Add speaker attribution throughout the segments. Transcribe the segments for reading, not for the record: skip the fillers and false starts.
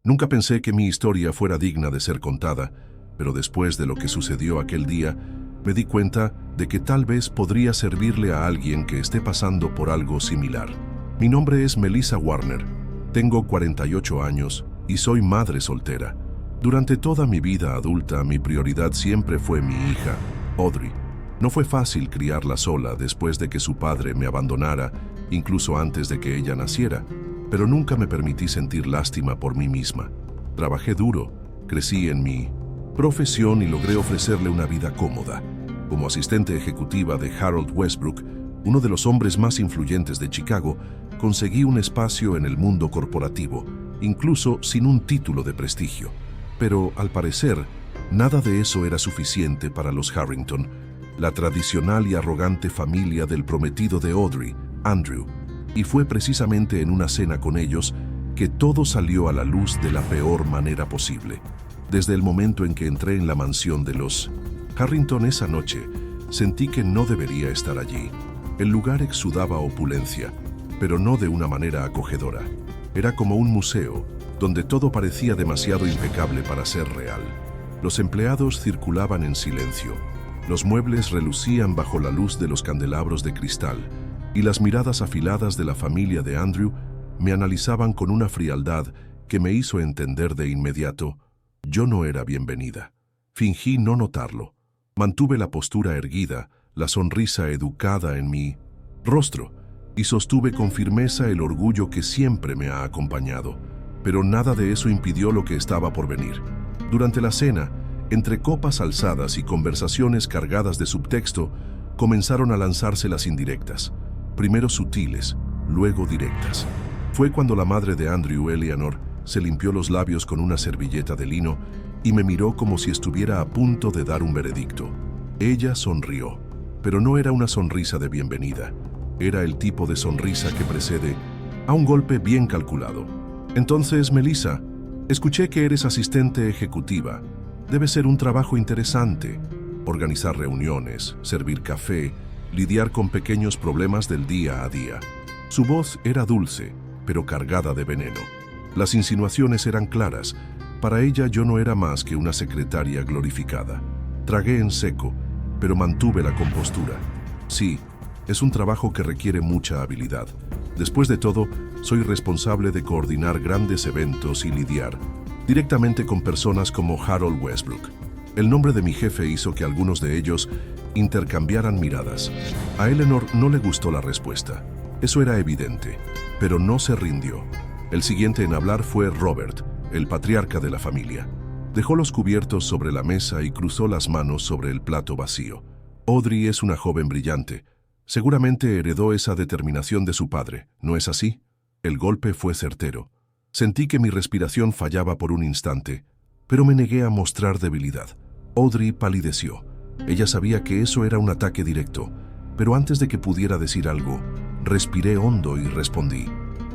Speaker 1: Nunca pensé que mi historia fuera digna de ser contada, pero después de lo que sucedió aquel día, me di cuenta de que tal vez podría servirle a alguien que esté pasando por algo similar. Mi nombre es Melissa Warner, tengo 48 años y soy madre soltera. Durante toda mi vida adulta, mi prioridad siempre fue mi hija, Audrey. No fue fácil criarla sola después de que su padre me abandonara, incluso antes de que ella naciera, pero nunca me permití sentir lástima por mí misma. Trabajé duro, crecí en mi profesión y logré ofrecerle una vida cómoda. Como asistente ejecutiva de Harold Westbrook, uno de los hombres más influyentes de Chicago, conseguí un espacio en el mundo corporativo, incluso sin un título de prestigio. Pero, al parecer, nada de eso era suficiente para los Harrington, la tradicional y arrogante familia del prometido de Audrey, Andrew. Y fue precisamente en una cena con ellos que todo salió a la luz de la peor manera posible. Desde el momento en que entré en la mansión de los Harrington esa noche, sentí que no debería estar allí. El lugar exudaba opulencia, pero no de una manera acogedora. Era como un museo, donde todo parecía demasiado impecable para ser real. Los empleados circulaban en silencio. Los muebles relucían bajo la luz de los candelabros de cristal, y las miradas afiladas de la familia de Andrew me analizaban con una frialdad que me hizo entender de inmediato: yo no era bienvenida. Fingí no notarlo. Mantuve la postura erguida, la sonrisa educada en mi rostro, y sostuve con firmeza el orgullo que siempre me ha acompañado. Pero nada de eso impidió lo que estaba por venir. Durante la cena, entre copas alzadas y conversaciones cargadas de subtexto, comenzaron a lanzarse las indirectas. Primero sutiles, luego directas. Fue cuando la madre de Andrew, Eleanor, se limpió los labios con una servilleta de lino y me miró como si estuviera a punto de dar un veredicto. Ella sonrió, pero no era una sonrisa de bienvenida. Era el tipo de sonrisa que precede a un golpe bien calculado. Entonces, Melissa, escuché que eres asistente ejecutiva. Debe ser un trabajo interesante. Organizar reuniones, servir café, lidiar con pequeños problemas del día a día. Su voz era dulce, pero cargada de veneno. Las insinuaciones eran claras. Para ella yo no era más que una secretaria glorificada. Tragué en seco, pero mantuve la compostura. Sí, es un trabajo que requiere mucha habilidad. Después de todo, soy responsable de coordinar grandes eventos y lidiar directamente con personas como Harold Westbrook. El nombre de mi jefe hizo que algunos de ellos intercambiaran miradas. A Eleanor no le gustó la respuesta. Eso era evidente, pero no se rindió. El siguiente en hablar fue Robert, el patriarca de la familia. Dejó los cubiertos sobre la mesa y cruzó las manos sobre el plato vacío. Audrey es una joven brillante. Seguramente heredó esa determinación de su padre, ¿no es así? El golpe fue certero. Sentí que mi respiración fallaba por un instante, pero me negué a mostrar debilidad. Audrey palideció. Ella sabía que eso era un ataque directo, pero antes de que pudiera decir algo, respiré hondo y respondí.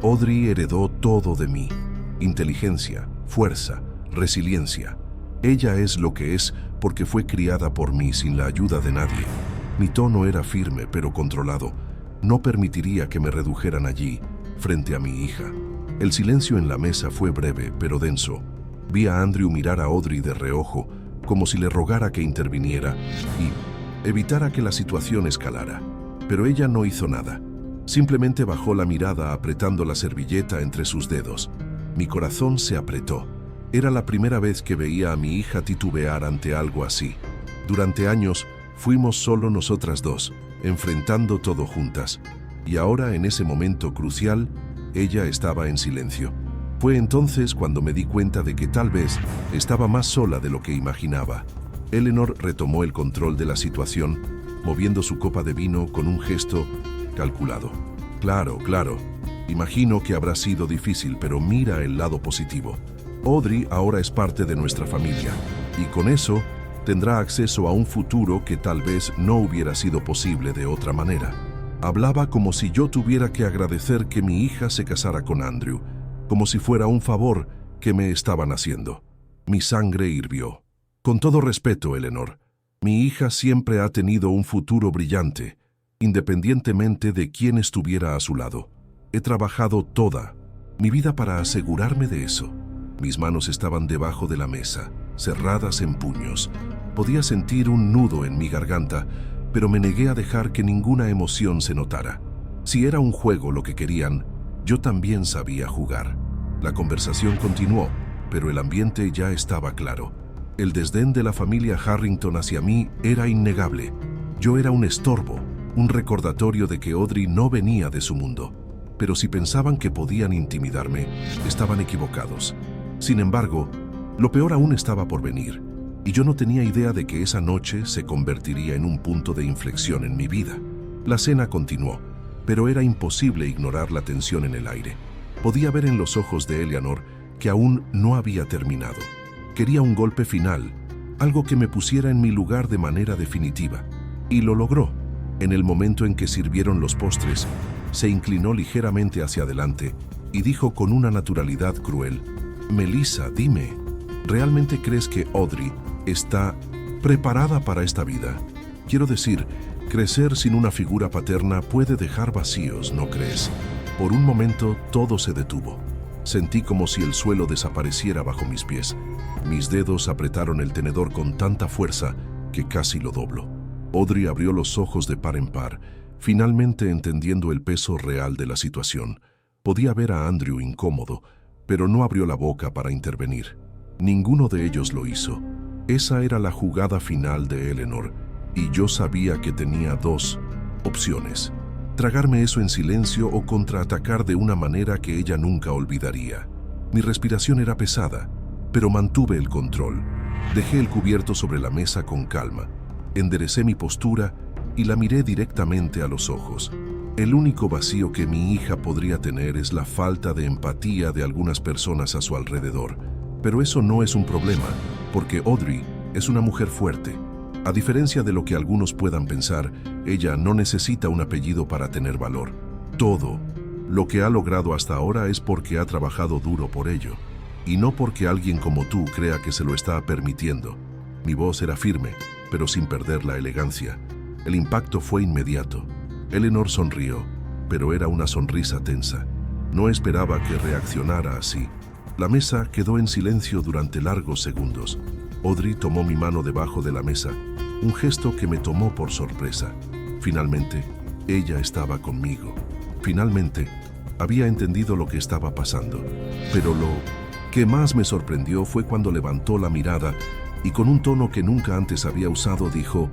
Speaker 1: Audrey heredó todo de mí: inteligencia, fuerza, resiliencia. Ella es lo que es porque fue criada por mí sin la ayuda de nadie. Mi tono era firme pero controlado. No permitiría que me redujeran allí, frente a mi hija. El silencio en la mesa fue breve pero denso. Vi a Andrew mirar a Audrey de reojo, como si le rogara que interviniera y evitara que la situación escalara. Pero ella no hizo nada. Simplemente bajó la mirada apretando la servilleta entre sus dedos. Mi corazón se apretó. Era la primera vez que veía a mi hija titubear ante algo así. Durante años fuimos solo nosotras dos, enfrentando todo juntas. Y ahora, en ese momento crucial, ella estaba en silencio. Fue entonces cuando me di cuenta de que tal vez estaba más sola de lo que imaginaba. Eleanor retomó el control de la situación, moviendo su copa de vino con un gesto calculado. Claro. Imagino que habrá sido difícil, pero mira el lado positivo. Audrey ahora es parte de nuestra familia, y con eso tendrá acceso a un futuro que tal vez no hubiera sido posible de otra manera. Hablaba como si yo tuviera que agradecer que mi hija se casara con Andrew, como si fuera un favor que me estaban haciendo. Mi sangre hirvió. Con todo respeto, Eleanor, mi hija siempre ha tenido un futuro brillante, independientemente de quién estuviera a su lado. He trabajado toda mi vida para asegurarme de eso. Mis manos estaban debajo de la mesa, cerradas en puños. Podía sentir un nudo en mi garganta, pero me negué a dejar que ninguna emoción se notara. Si era un juego lo que querían, yo también sabía jugar. La conversación continuó, pero el ambiente ya estaba claro. El desdén de la familia Harrington hacia mí era innegable. Yo era un estorbo, un recordatorio de que Audrey no venía de su mundo. Pero si pensaban que podían intimidarme, estaban equivocados. Sin embargo, lo peor aún estaba por venir, y yo no tenía idea de que esa noche se convertiría en un punto de inflexión en mi vida. La cena continuó, pero era imposible ignorar la tensión en el aire. Podía ver en los ojos de Eleanor que aún no había terminado. Quería un golpe final, algo que me pusiera en mi lugar de manera definitiva. Y lo logró. En el momento en que sirvieron los postres, se inclinó ligeramente hacia adelante y dijo con una naturalidad cruel: «Melissa, dime, ¿realmente crees que Audrey está preparada para esta vida? Quiero decir, crecer sin una figura paterna puede dejar vacíos, ¿no crees?» Por un momento todo se detuvo. Sentí como si el suelo desapareciera bajo mis pies. Mis dedos apretaron el tenedor con tanta fuerza que casi lo doblo. Audrey abrió los ojos de par en par, finalmente entendiendo el peso real de la situación. Podía ver a Andrew incómodo, pero no abrió la boca para intervenir. Ninguno de ellos lo hizo. Esa era la jugada final de Eleanor, y yo sabía que tenía dos opciones: tragarme eso en silencio o contraatacar de una manera que ella nunca olvidaría. Mi respiración era pesada, pero mantuve el control. Dejé el cubierto sobre la mesa con calma, enderecé mi postura y la miré directamente a los ojos. El único vacío que mi hija podría tener es la falta de empatía de algunas personas a su alrededor. Pero eso no es un problema, porque Audrey es una mujer fuerte. A diferencia de lo que algunos puedan pensar, ella no necesita un apellido para tener valor. Todo lo que ha logrado hasta ahora es porque ha trabajado duro por ello, y no porque alguien como tú crea que se lo está permitiendo. Mi voz era firme, pero sin perder la elegancia. El impacto fue inmediato. Eleanor sonrió, pero era una sonrisa tensa. No esperaba que reaccionara así. La mesa quedó en silencio durante largos segundos. Audrey tomó mi mano debajo de la mesa, un gesto que me tomó por sorpresa. Finalmente, ella estaba conmigo. Finalmente, había entendido lo que estaba pasando. Pero lo que más me sorprendió fue cuando levantó la mirada y con un tono que nunca antes había usado dijo: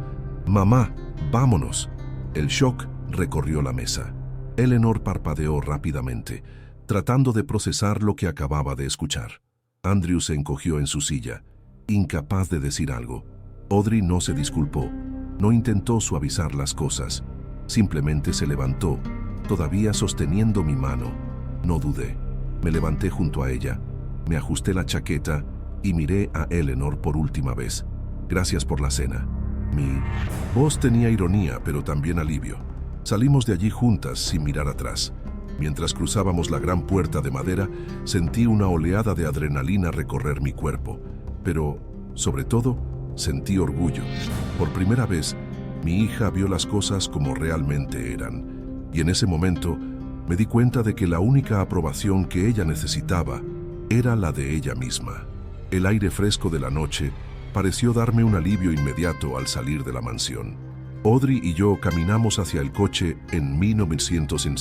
Speaker 1: «Mamá, vámonos». El shock recorrió la mesa. Eleanor parpadeó rápidamente, tratando de procesar lo que acababa de escuchar. Andrew se encogió en su silla, incapaz de decir algo. Audrey no se disculpó, no intentó suavizar las cosas. Simplemente se levantó, todavía sosteniendo mi mano. No dudé. Me levanté junto a ella, me ajusté la chaqueta y miré a Eleanor por última vez. «Gracias por la cena». Mi voz tenía ironía, pero también alivio. Salimos de allí juntas sin mirar atrás. Mientras cruzábamos la gran puerta de madera, sentí una oleada de adrenalina recorrer mi cuerpo. Pero, sobre todo, sentí orgullo. Por primera vez, mi hija vio las cosas como realmente eran. Y en ese momento, me di cuenta de que la única aprobación que ella necesitaba era la de ella misma. El aire fresco de la noche pareció darme un alivio inmediato al salir de la mansión. Audrey y yo caminamos hacia el coche en 1900 en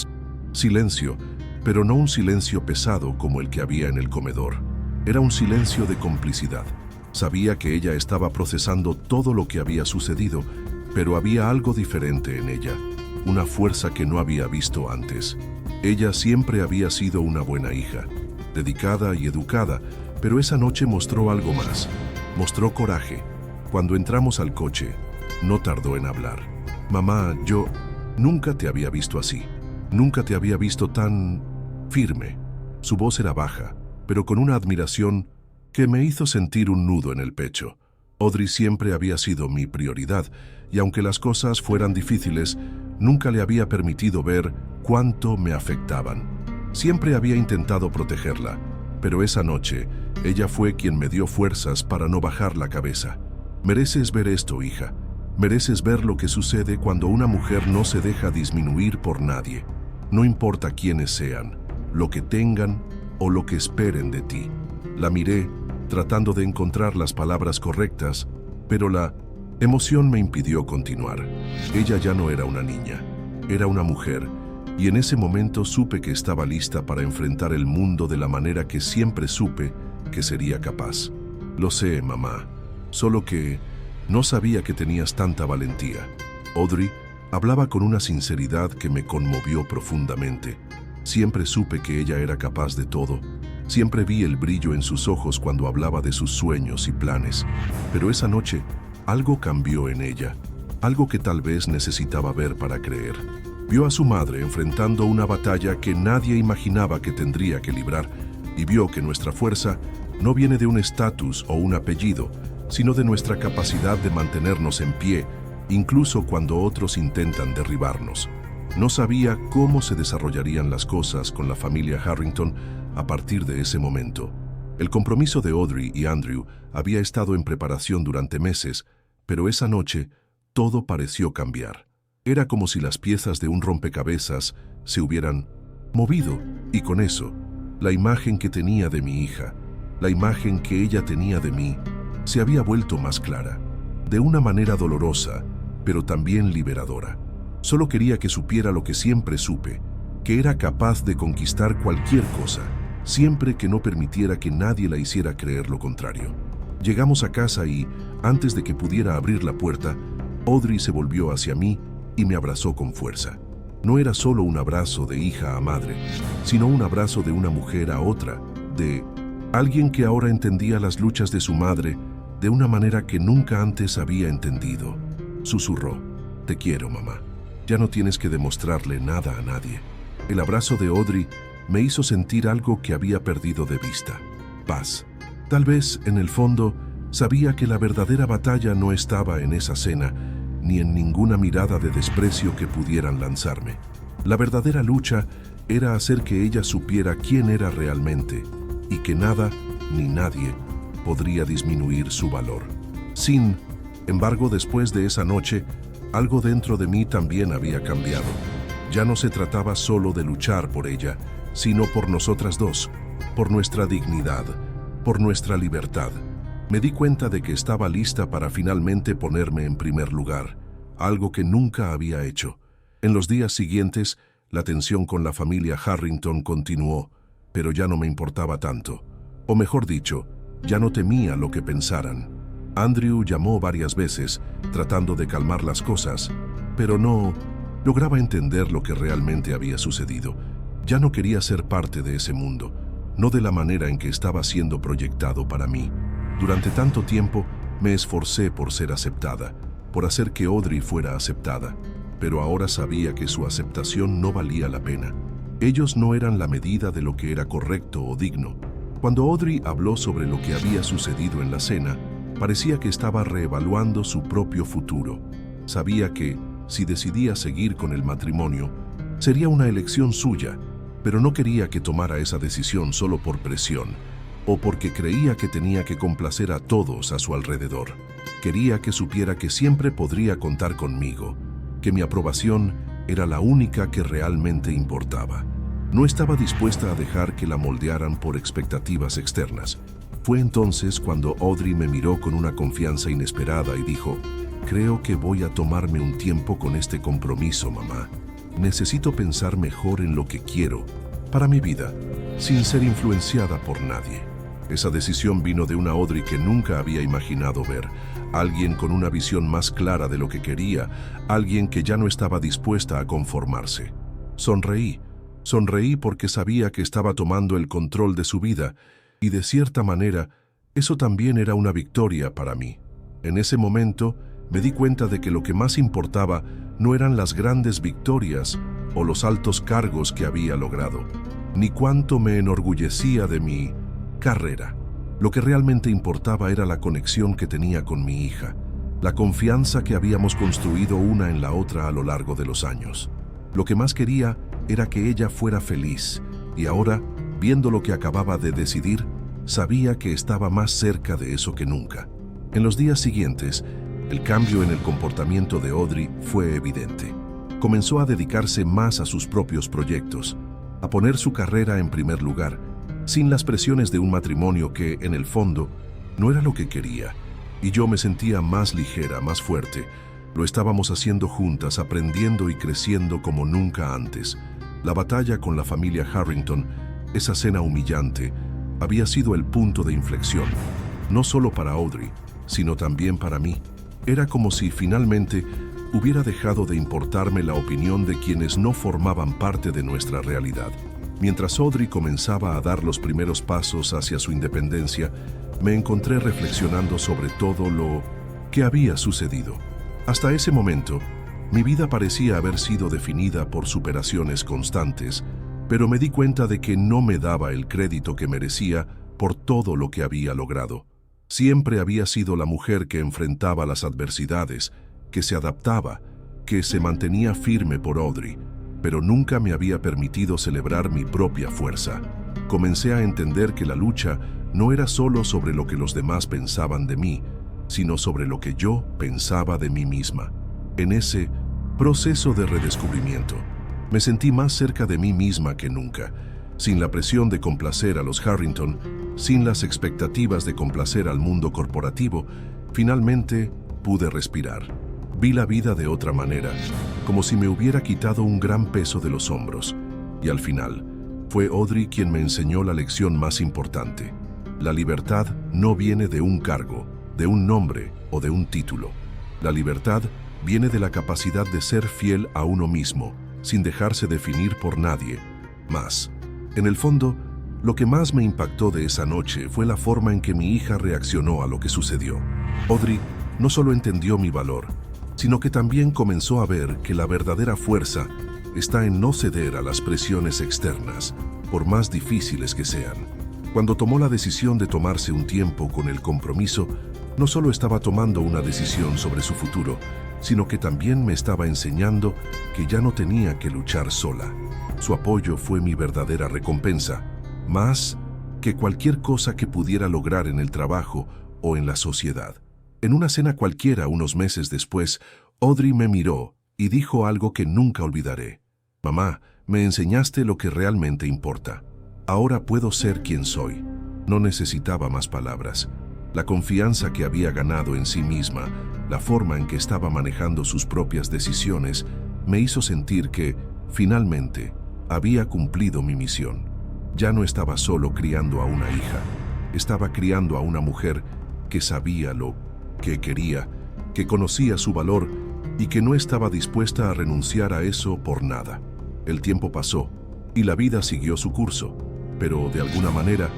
Speaker 1: silencio, pero no un silencio pesado como el que había en el comedor. Era un silencio de complicidad. Sabía que ella estaba procesando todo lo que había sucedido, pero había algo diferente en ella, una fuerza que no había visto antes. Ella siempre había sido una buena hija, dedicada y educada, pero esa noche mostró algo más. Mostró coraje. Cuando entramos al coche, no tardó en hablar. «Mamá, yo nunca te había visto así. Nunca te había visto tan firme». Su voz era baja, pero con una admiración que me hizo sentir un nudo en el pecho. Audrey siempre había sido mi prioridad, y aunque las cosas fueran difíciles, nunca le había permitido ver cuánto me afectaban. Siempre había intentado protegerla, pero esa noche ella fue quien me dio fuerzas para no bajar la cabeza. «Mereces ver esto, hija. Mereces ver lo que sucede cuando una mujer no se deja disminuir por nadie. No importa quiénes sean, lo que tengan o lo que esperen de ti». La miré, tratando de encontrar las palabras correctas, pero la emoción me impidió continuar. Ella ya no era una niña, era una mujer, y en ese momento supe que estaba lista para enfrentar el mundo de la manera que siempre supe que sería capaz. Lo sé, mamá, solo que no sabía que tenías tanta valentía. Audrey hablaba con una sinceridad que me conmovió profundamente. Siempre supe que ella era capaz de todo. Siempre vi el brillo en sus ojos cuando hablaba de sus sueños y planes. Pero esa noche, algo cambió en ella. Algo que tal vez necesitaba ver para creer. Vio a su madre enfrentando una batalla que nadie imaginaba que tendría que librar, y vio que nuestra fuerza no viene de un estatus o un apellido, sino de nuestra capacidad de mantenernos en pie, incluso cuando otros intentan derribarnos. No sabía cómo se desarrollarían las cosas con la familia Harrington a partir de ese momento. El compromiso de Audrey y Andrew había estado en preparación durante meses, pero esa noche todo pareció cambiar. Era como si las piezas de un rompecabezas se hubieran movido, y con eso, la imagen que tenía de mi hija, la imagen que ella tenía de mí, se había vuelto más clara, de una manera dolorosa, pero también liberadora. Solo quería que supiera lo que siempre supe, que era capaz de conquistar cualquier cosa, siempre que no permitiera que nadie la hiciera creer lo contrario. Llegamos a casa y, antes de que pudiera abrir la puerta, Audrey se volvió hacia mí y me abrazó con fuerza. No era solo un abrazo de hija a madre, sino un abrazo de una mujer a otra, de alguien que ahora entendía las luchas de su madre de una manera que nunca antes había entendido. Susurró: «Te quiero, mamá. Ya no tienes que demostrarle nada a nadie». El abrazo de Audrey me hizo sentir algo que había perdido de vista: paz. Tal vez, en el fondo, sabía que la verdadera batalla no estaba en esa cena, ni en ninguna mirada de desprecio que pudieran lanzarme. La verdadera lucha era hacer que ella supiera quién era realmente, y que nada ni nadie podría disminuir su valor. Sin embargo, después de esa noche, algo dentro de mí también había cambiado. Ya no se trataba solo de luchar por ella, sino por nosotras dos, por nuestra dignidad, por nuestra libertad. Me di cuenta de que estaba lista para finalmente ponerme en primer lugar, algo que nunca había hecho. En los días siguientes, la tensión con la familia Harrington continuó, pero ya no me importaba tanto. O mejor dicho, ya no temía lo que pensaran. Andrew llamó varias veces, tratando de calmar las cosas, pero no lograba entender lo que realmente había sucedido. Ya no quería ser parte de ese mundo, no de la manera en que estaba siendo proyectado para mí. Durante tanto tiempo me esforcé por ser aceptada, por hacer que Audrey fuera aceptada, pero ahora sabía que su aceptación no valía la pena. Ellos no eran la medida de lo que era correcto o digno. Cuando Audrey habló sobre lo que había sucedido en la cena, parecía que estaba reevaluando su propio futuro. Sabía que, si decidía seguir con el matrimonio, sería una elección suya, pero no quería que tomara esa decisión solo por presión, o porque creía que tenía que complacer a todos a su alrededor. Quería que supiera que siempre podría contar conmigo, que mi aprobación era la única que realmente importaba. No estaba dispuesta a dejar que la moldearan por expectativas externas. Fue entonces cuando Audrey me miró con una confianza inesperada y dijo: «Creo que voy a tomarme un tiempo con este compromiso, mamá. Necesito pensar mejor en lo que quiero para mi vida, sin ser influenciada por nadie». Esa decisión vino de una Audrey que nunca había imaginado ver, alguien con una visión más clara de lo que quería, alguien que ya no estaba dispuesta a conformarse. Sonreí porque sabía que estaba tomando el control de su vida, y de cierta manera, eso también era una victoria para mí. En ese momento, me di cuenta de que lo que más importaba no eran las grandes victorias o los altos cargos que había logrado, ni cuánto me enorgullecía de mi carrera. Lo que realmente importaba era la conexión que tenía con mi hija, la confianza que habíamos construido una en la otra a lo largo de los años. Lo que más quería era que ella fuera feliz, y ahora, viendo lo que acababa de decidir, sabía que estaba más cerca de eso que nunca. En los días siguientes, el cambio en el comportamiento de Audrey fue evidente. Comenzó a dedicarse más a sus propios proyectos, a poner su carrera en primer lugar, sin las presiones de un matrimonio que, en el fondo, no era lo que quería. Y yo me sentía más ligera, más fuerte. Lo estábamos haciendo juntas, aprendiendo y creciendo como nunca antes. La batalla con la familia Harrington, esa cena humillante, había sido el punto de inflexión, no solo para Audrey, sino también para mí. Era como si finalmente hubiera dejado de importarme la opinión de quienes no formaban parte de nuestra realidad. Mientras Audrey comenzaba a dar los primeros pasos hacia su independencia, me encontré reflexionando sobre todo lo que había sucedido. Hasta ese momento, mi vida parecía haber sido definida por superaciones constantes, pero me di cuenta de que no me daba el crédito que merecía por todo lo que había logrado. Siempre había sido la mujer que enfrentaba las adversidades, que se adaptaba, que se mantenía firme por Audrey, pero nunca me había permitido celebrar mi propia fuerza. Comencé a entender que la lucha no era solo sobre lo que los demás pensaban de mí, sino sobre lo que yo pensaba de mí misma. En ese proceso de redescubrimiento, me sentí más cerca de mí misma que nunca, sin la presión de complacer a los Harrington, sin las expectativas de complacer al mundo corporativo. Finalmente pude respirar. Vi la vida de otra manera, como si me hubiera quitado un gran peso de los hombros. Y al final, fue Audrey quien me enseñó la lección más importante. La libertad no viene de un cargo, de un nombre o de un título. La libertad viene de la capacidad de ser fiel a uno mismo, sin dejarse definir por nadie más. En el fondo, lo que más me impactó de esa noche fue la forma en que mi hija reaccionó a lo que sucedió. Audrey no solo entendió mi valor, sino que también comenzó a ver que la verdadera fuerza está en no ceder a las presiones externas, por más difíciles que sean. Cuando tomó la decisión de tomarse un tiempo con el compromiso, no solo estaba tomando una decisión sobre su futuro, sino que también me estaba enseñando que ya no tenía que luchar sola. Su apoyo fue mi verdadera recompensa, más que cualquier cosa que pudiera lograr en el trabajo o en la sociedad. En una cena cualquiera unos meses después, Audrey me miró y dijo algo que nunca olvidaré. «Mamá, me enseñaste lo que realmente importa. Ahora puedo ser quien soy». No necesitaba más palabras. La confianza que había ganado en sí misma, la forma en que estaba manejando sus propias decisiones, me hizo sentir que, finalmente, había cumplido mi misión. Ya no estaba solo criando a una hija, estaba criando a una mujer que sabía lo que quería, que conocía su valor y que no estaba dispuesta a renunciar a eso por nada. El tiempo pasó y la vida siguió su curso, pero de alguna manera,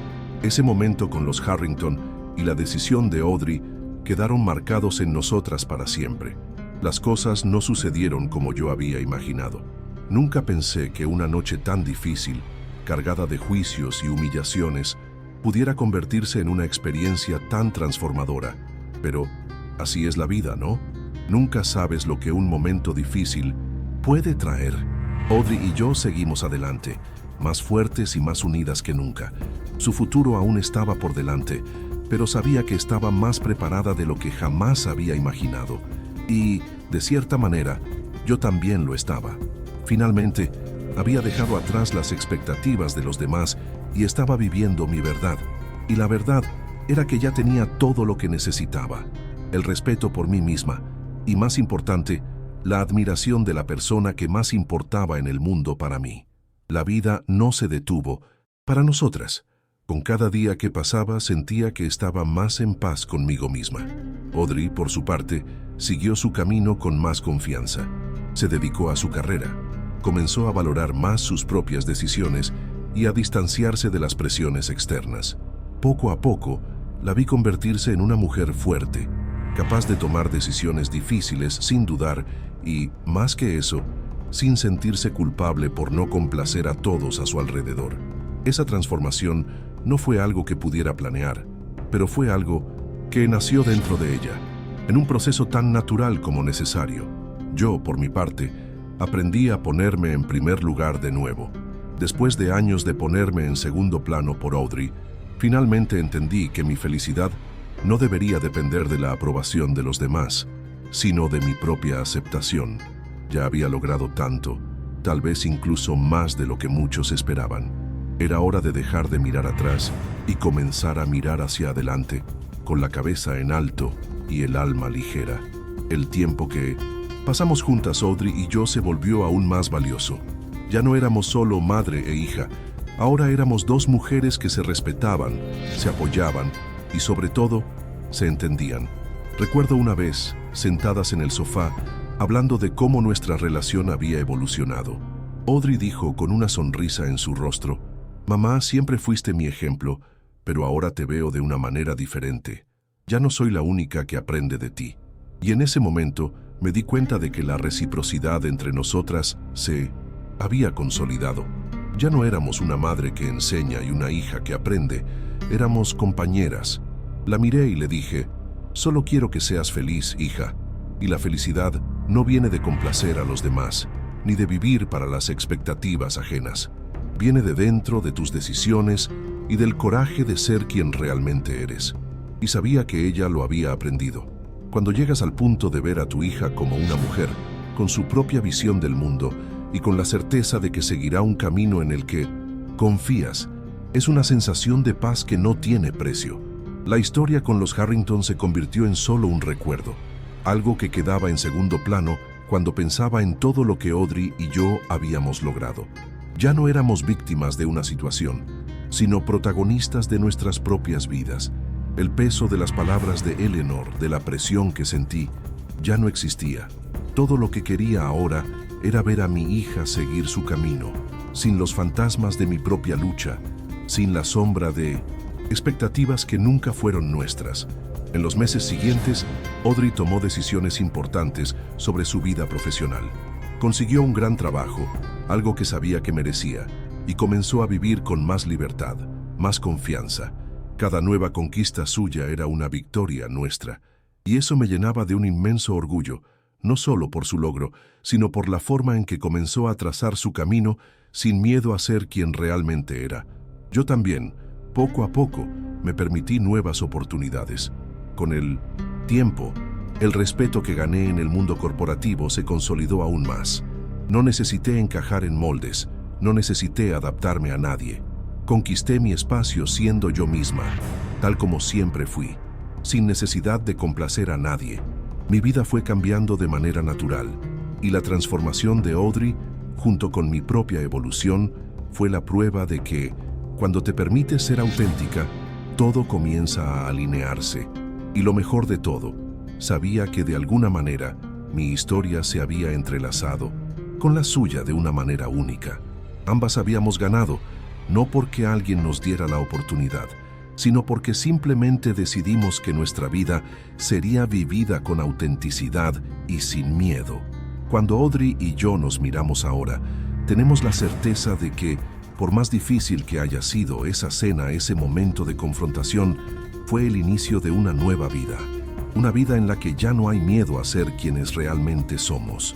Speaker 1: ese momento con los Harrington y la decisión de Audrey quedaron marcados en nosotras para siempre. Las cosas no sucedieron como yo había imaginado. Nunca pensé que una noche tan difícil, cargada de juicios y humillaciones, pudiera convertirse en una experiencia tan transformadora. Pero así es la vida, ¿no? Nunca sabes lo que un momento difícil puede traer. Audrey y yo seguimos adelante, más fuertes y más unidas que nunca. Su futuro aún estaba por delante, pero sabía que estaba más preparada de lo que jamás había imaginado. Y, de cierta manera, yo también lo estaba. Finalmente, había dejado atrás las expectativas de los demás y estaba viviendo mi verdad. Y la verdad era que ya tenía todo lo que necesitaba: el respeto por mí misma y, más importante, la admiración de la persona que más importaba en el mundo para mí. La vida no se detuvo para nosotras. Con cada día que pasaba sentía que estaba más en paz conmigo misma. Audrey, por su parte, siguió su camino con más confianza. Se dedicó a su carrera, comenzó a valorar más sus propias decisiones y a distanciarse de las presiones externas. Poco a poco, la vi convertirse en una mujer fuerte, capaz de tomar decisiones difíciles sin dudar y, más que eso, sin sentirse culpable por no complacer a todos a su alrededor. Esa transformación no fue algo que pudiera planear, pero fue algo que nació dentro de ella, en un proceso tan natural como necesario. Yo, por mi parte, aprendí a ponerme en primer lugar de nuevo. Después de años de ponerme en segundo plano por Audrey, finalmente entendí que mi felicidad no debería depender de la aprobación de los demás, sino de mi propia aceptación. Ya había logrado tanto, tal vez incluso más de lo que muchos esperaban. Era hora de dejar de mirar atrás y comenzar a mirar hacia adelante, con la cabeza en alto y el alma ligera. El tiempo que pasamos juntas, Audrey y yo, se volvió aún más valioso. Ya no éramos solo madre e hija, ahora éramos dos mujeres que se respetaban, se apoyaban y sobre todo, se entendían. Recuerdo una vez, sentadas en el sofá, hablando de cómo nuestra relación había evolucionado. Audrey dijo con una sonrisa en su rostro: «Mamá, siempre fuiste mi ejemplo, pero ahora te veo de una manera diferente. Ya no soy la única que aprende de ti». Y en ese momento me di cuenta de que la reciprocidad entre nosotras se había consolidado. Ya no éramos una madre que enseña y una hija que aprende, éramos compañeras. La miré y le dije: «Solo quiero que seas feliz, hija». Y la felicidad no viene de complacer a los demás, ni de vivir para las expectativas ajenas. Viene de dentro, de tus decisiones y del coraje de ser quien realmente eres. Y sabía que ella lo había aprendido. Cuando llegas al punto de ver a tu hija como una mujer, con su propia visión del mundo y con la certeza de que seguirá un camino en el que confías, es una sensación de paz que no tiene precio. La historia con los Harrington se convirtió en solo un recuerdo, algo que quedaba en segundo plano cuando pensaba en todo lo que Audrey y yo habíamos logrado. Ya no éramos víctimas de una situación, sino protagonistas de nuestras propias vidas. El peso de las palabras de Eleanor, de la presión que sentí, ya no existía. Todo lo que quería ahora era ver a mi hija seguir su camino, sin los fantasmas de mi propia lucha, sin la sombra de expectativas que nunca fueron nuestras. En los meses siguientes, Audrey tomó decisiones importantes sobre su vida profesional. Consiguió un gran trabajo, algo que sabía que merecía, y comenzó a vivir con más libertad, más confianza. Cada nueva conquista suya era una victoria nuestra, y eso me llenaba de un inmenso orgullo, no solo por su logro, sino por la forma en que comenzó a trazar su camino sin miedo a ser quien realmente era. Yo también, poco a poco, me permití nuevas oportunidades. Con el tiempo, el respeto que gané en el mundo corporativo se consolidó aún más. No necesité encajar en moldes, no necesité adaptarme a nadie. Conquisté mi espacio siendo yo misma, tal como siempre fui, sin necesidad de complacer a nadie. Mi vida fue cambiando de manera natural, y la transformación de Audrey, junto con mi propia evolución, fue la prueba de que, cuando te permites ser auténtica, todo comienza a alinearse. Y lo mejor de todo, sabía que de alguna manera mi historia se había entrelazado con la suya de una manera única. Ambas habíamos ganado, no porque alguien nos diera la oportunidad, sino porque simplemente decidimos que nuestra vida sería vivida con autenticidad y sin miedo. Cuando Audrey y yo nos miramos ahora, tenemos la certeza de que, por más difícil que haya sido esa cena, ese momento de confrontación, fue el inicio de una nueva vida. Una vida en la que ya no hay miedo a ser quienes realmente somos.